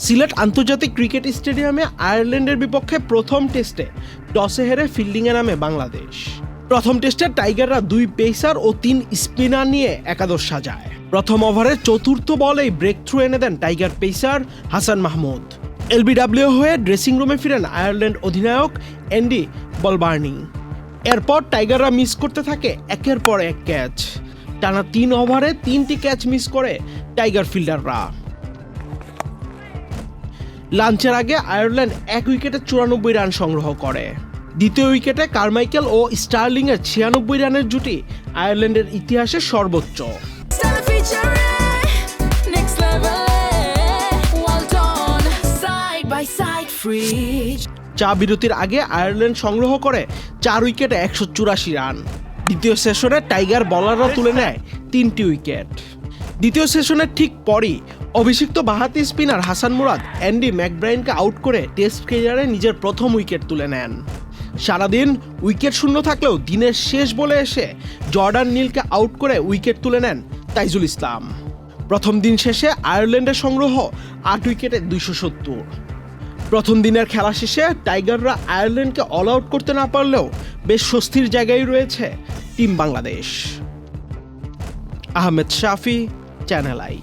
সিলেট আন্তর্জাতিক ক্রিকেট স্টেডিয়ামে আয়ারল্যান্ডের বিপক্ষে প্রথম টেস্টে টসে হেরে ফিল্ডিংয়ে নামে বাংলাদেশ। প্রথম টেস্টে টাইগাররা 2 পেসার ও 3 স্পিনার নিয়ে একাদশ সাজায়। প্রথম ওভারের চতুর্থ বলেই ব্রেক থ্রু এনে দেন tiger pacer Hasan Mahmud. LBW হয়ে ড্রেসিং রুমে ফিরেন আয়ারল্যান্ড অধিনায়ক অ্যান্ডি বলবার্নি। এরপর টাইগাররা মিস করতে থাকে একের পর এক ক্যাচ। টানা 3 ওভারে 3টি ক্যাচ মিস করে টাইগার ফিল্ডাররা। লাঞ্চের আগে আয়ারল্যান্ড 1 উইকেটে 94 রান সংগ্রহ করে। দ্বিতীয় উইকেটে কারমাইকেল ও স্টার্লিংয়ের 96 রানের জুটি আয়ারল্যান্ডের ইতিহাসে সর্বোচ্চ। চা বিরতির আগে আয়ারল্যান্ড সংগ্রহ করে 4 উইকেটে 184 রান। দ্বিতীয় সেশনে টাইগার বোলাররা তুলে নেয় 3টি উইকেট। দ্বিতীয় সেশনের ঠিক পরই অভিষিক্ত বাঁহাতি স্পিনার হাসান মুরাদ অ্যান্ডি ম্যাকব্রাইনকে আউট করে টেস্ট ক্যারিয়ারে নিজের প্রথম উইকেট তুলে নেন। সারাদিন উইকেট শূন্য থাকলেও দিনের শেষ বলে এসে জর্ডান নীলকে আউট করে উইকেট তুলে নেন তাইজুল ইসলাম। প্রথম দিন শেষে আয়ারল্যান্ডের সংগ্রহ 8 উইকেটে 270। প্রথম দিনের খেলা শেষে টাইগাররা আয়ারল্যান্ডকে অল আউট করতে না পারলেও বেশ স্বস্তির জায়গায় রয়েছে team Bangladesh. Ahmed Shafi, channel I.